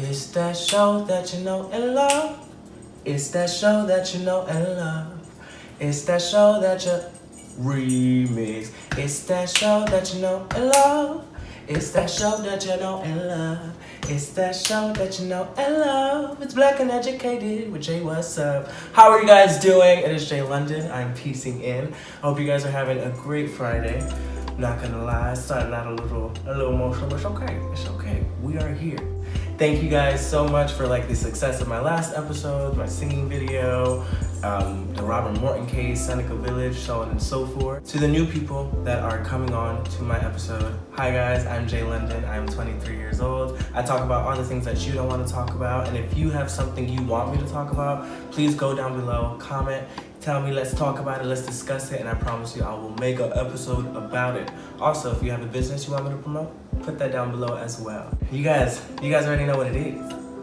It's that show that you know and love. It's that show that you know and love. It's that show that you remix. It's that show that you know and love. It's that show that you know and love. It's that show that you know and love. It's Black and Educated with Jay. What's up? How are you guys doing? It is Jay London. I'm piecing in. I hope you guys are having a great Friday. Not gonna lie, starting out a little emotional, but it's okay. It's okay. We are here. Thank you guys so much for the success of my last episode, my singing video, the Robert Morton case, Seneca Village, so on and so forth. To the new people that are coming on to my episode, hi guys, I'm Jay London. I'm 23 years old. I talk about all the things that you don't want to talk about, and if you have something you want me to talk about, please go down below, comment, tell me, let's talk about it, let's discuss it, and I promise you I will make an episode about it. Also, if you have a business you want me to promote, put that down below as well. You guys already know what it is.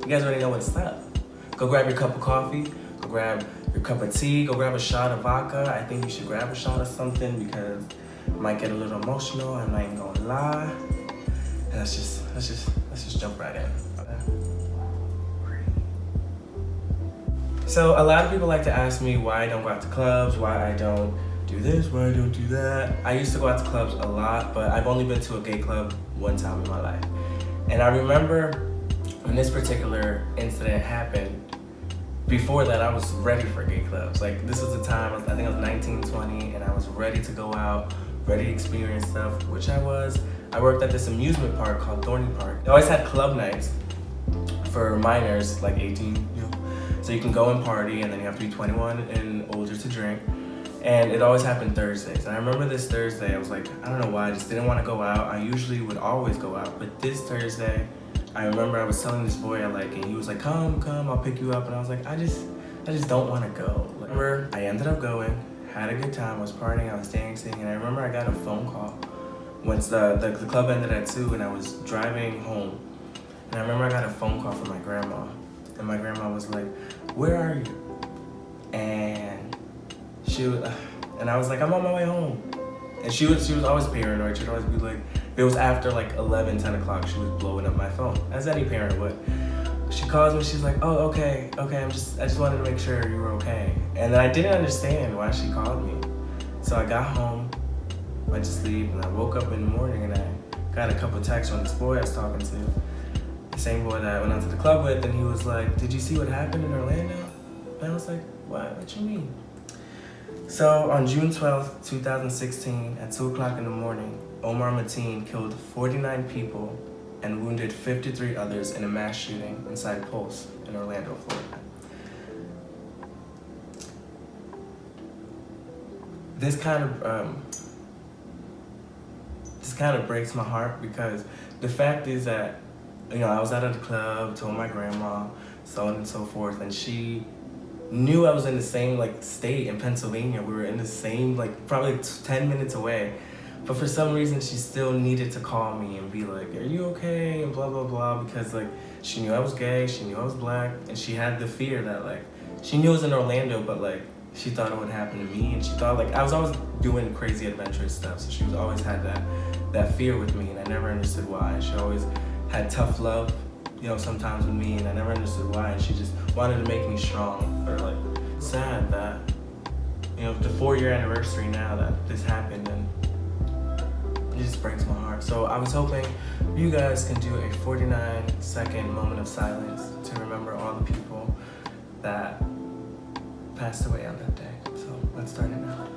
You guys already know what's up. Go grab your cup of coffee, go grab your cup of tea, go grab a shot of vodka. I think you should grab a shot of something because it might get a little emotional, I'm not even gonna lie. And let's just jump right in. So a lot of people like to ask me why I don't go out to clubs, why I don't do this, why I don't do that. I used to go out to clubs a lot, but I've only been to a gay club one time in my life. And I remember when this particular incident happened, before that I was ready for gay clubs. This was the time, I think I was 19, 20, and I was ready to go out, ready to experience stuff, which I was. I worked at this amusement park called Thorny Park. They always had club nights for minors, 18, so you can go and party, and then you have to be 21 and older to drink. And it always happened Thursdays. And I remember this Thursday, I was like, I don't know why, I just didn't want to go out. I usually would always go out, but this Thursday, I remember I was telling this boy I like, and he was like, come, I'll pick you up. And I was like, I just don't want to go. Remember, I ended up going, had a good time, I was partying, I was dancing, and I remember I got a phone call once the club ended at 2, and I was driving home. And I remember I got a phone call from my grandma, and my grandma was like, where are you? And and I was like, I'm on my way home. And she was always paranoid. She'd always be like, if it was after 11, 10 o'clock, she was blowing up my phone, as any parent would. She calls me, she's like, oh, okay, I just wanted to make sure you were okay. And then I didn't understand why she called me. So I got home, went to sleep, and I woke up in the morning and I got a couple texts from this boy I was talking to. The same boy that I went out to the club with, and he was like, did you see what happened in Orlando? And I was like, what you mean? So on June 12th, 2016, at 2 o'clock in the morning, Omar Mateen killed 49 people and wounded 53 others in a mass shooting inside Pulse in Orlando, Florida. This kind of breaks my heart because the fact is that, I was out of the club, told my grandma, so on and so forth, and she knew I was in the same state in Pennsylvania. We were in the same probably 10 minutes away, but for some reason she still needed to call me and be like, are you okay, and blah blah blah, because she knew I was gay, she knew I was black, and she had the fear that she knew it was in Orlando, but she thought it would happen to me, and she thought I was always doing crazy adventurous stuff, so she was always had that fear with me, and I never understood why. She always had tough love, sometimes with me, and I never understood why, and she just wanted to make me strong. But sad that, the 4-year anniversary now that this happened, and it just breaks my heart. So I was hoping you guys can do a 49-second moment of silence to remember all the people that passed away on that day. So let's start it now.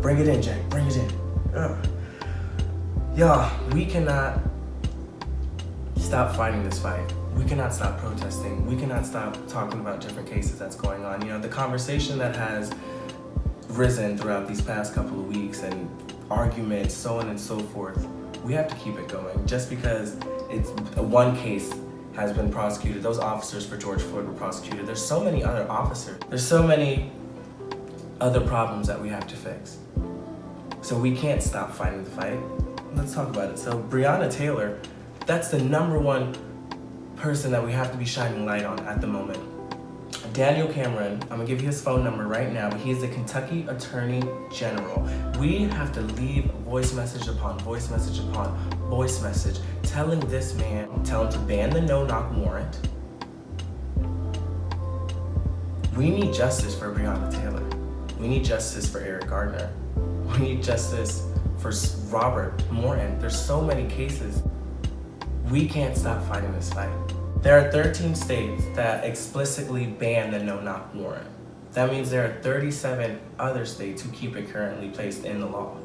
Bring it in, Jay. Bring it in. Y'all, we cannot stop fighting this fight. we cannot stop protesting. We cannot stop talking about different cases that's going on. You know, the conversation that has risen throughout these past couple of weeks and arguments, so on and so forth, we have to keep it going. Just because it's one case has been prosecuted, those officers for George Floyd were prosecuted. There's so many other officers. There's so many other problems that we have to fix. So we can't stop fighting the fight. Let's talk about it. So Breonna Taylor, that's the number one person that we have to be shining light on at the moment. Daniel Cameron, I'm gonna give you his phone number right now, but he is the Kentucky Attorney General. We have to leave voice message upon voice message upon voice message telling this man, tell him to ban the no-knock warrant. We need justice for Breonna Taylor. We need justice for Eric Gardner. We need justice for Robert Morton. There's so many cases. We can't stop fighting this fight. There are 13 states that explicitly ban the no-knock warrant. That means there are 37 other states who keep it currently placed in the law.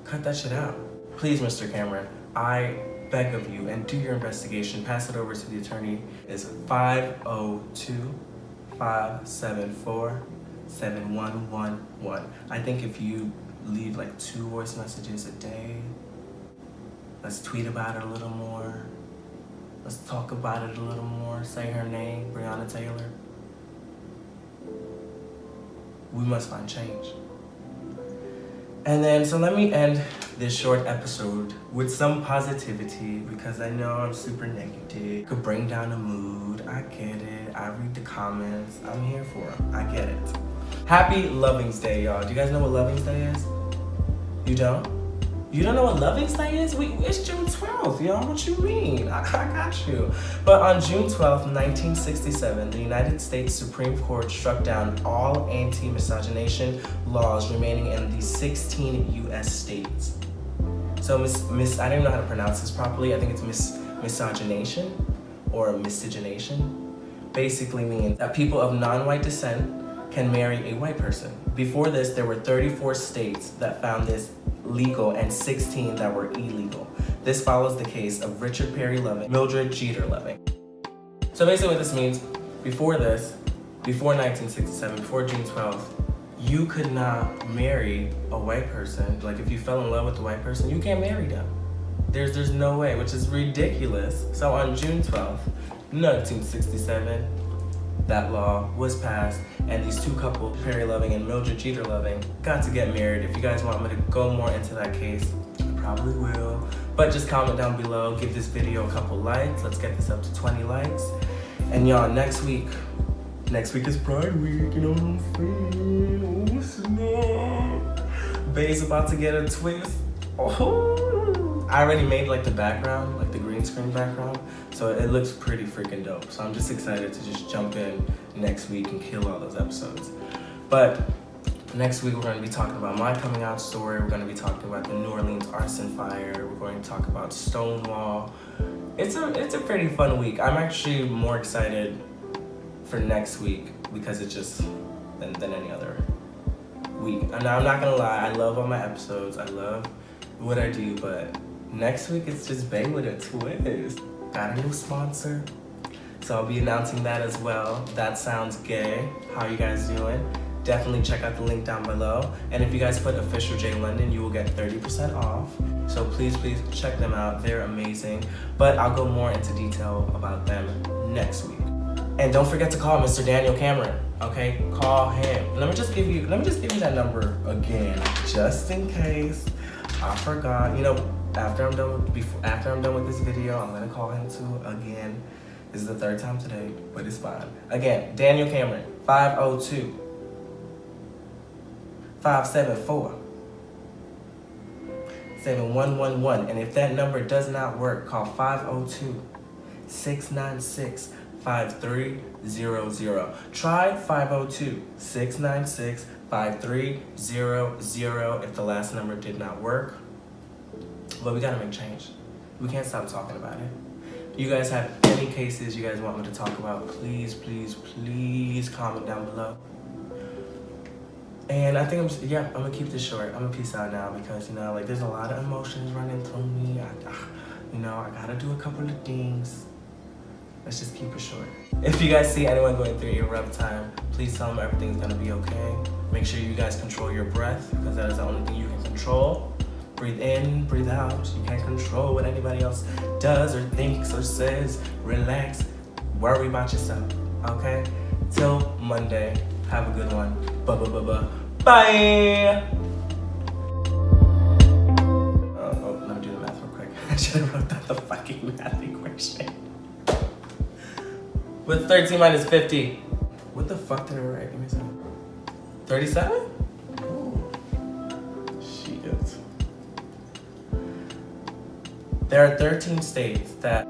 Cut that shit out. Please, Mr. Cameron, I beg of you, and do your investigation. Pass it over to the attorney. It's 502-574-7111. I think if you leave like 2 voice messages a day, let's tweet about it a little more. Let's talk about it a little more. Say her name, Breonna Taylor. We must find change. And then, so let me end this short episode with some positivity, because I know I'm super negative. Could bring down the mood. I get it. I read the comments. I'm here for it. I get it. Happy Loving's Day, y'all. Do you guys know what Loving's Day is? You don't? You don't know what Loving's Day is? It's June 12th, y'all. What you mean? I got you. But on June 12th, 1967, the United States Supreme Court struck down all anti-miscegenation laws remaining in the 16 U.S. states. So I don't even know how to pronounce this properly. I think it's miscegenation or miscegenation. Basically means that people of non-white descent can marry a white person. Before this, there were 34 states that found this legal and 16 that were illegal. This follows the case of Richard Perry Loving, Mildred Jeter Loving. So basically what this means, before 1967, before June 12th, you could not marry a white person. Like if you fell in love with a white person, you can't marry them. There's no way, which is ridiculous. So on June 12th, 1967, that law was passed, and these 2 couples, Perry Loving and Mildred Jeter Loving, got to get married. If you guys want me to go more into that case, I probably will. But just comment down below, give this video a couple likes. Let's get this up to 20 likes. And y'all, next week is Pride Week, you know what I'm saying? Oh, snap. Bae's about to get a twist. Oh, I already made like the background, like the green screen background, so it looks pretty freaking dope. So I'm just excited to just jump in next week and kill all those episodes. But next week we're going to be talking about my coming out story. We're going to be talking about the New Orleans arson fire. We're going to talk about Stonewall. It's a pretty fun week. I'm actually more excited for next week because it's just than any other week. And I'm not gonna lie, I love all my episodes. I love what I do, but next week it's just Bae with a twist. Got a new sponsor, so I'll be announcing that as well. That sounds gay. How you guys doing? Definitely check out the link down below. And if you guys put official J London, you will get 30% off. So please check them out. They're amazing. But I'll go more into detail about them next week. And don't forget to call Mr. Daniel Cameron. Okay, call him. Let me just give you that number again, just in case I forgot. You know, after I'm done with this video, I'm gonna call him too again. This is the 3rd time today, but it's fine. Again, Daniel Cameron, 502-574-7111. And if that number does not work, call 502-696-5300. Try 502-696-5300 if the last number did not work. But we gotta make change. We can't stop talking about it. You guys have any cases you guys want me to talk about, please comment down below. And I think I'm gonna keep this short. I'm gonna peace out now because, like, there's a lot of emotions running through me. I gotta do a couple of things. Let's just keep it short. If you guys see anyone going through a rough time, please tell them everything's gonna be okay. Make sure you guys control your breath, because that is the only thing you can control. Breathe in, breathe out. You can't control what anybody else does or thinks or says. Relax, worry about yourself, okay? Till Monday, have a good one. Bye. Let me do the math real quick. I should have wrote down the fucking math equation. With 13 minus 50. What the fuck did I write? Give me a second. 37? Oh, shit. There are 13 states that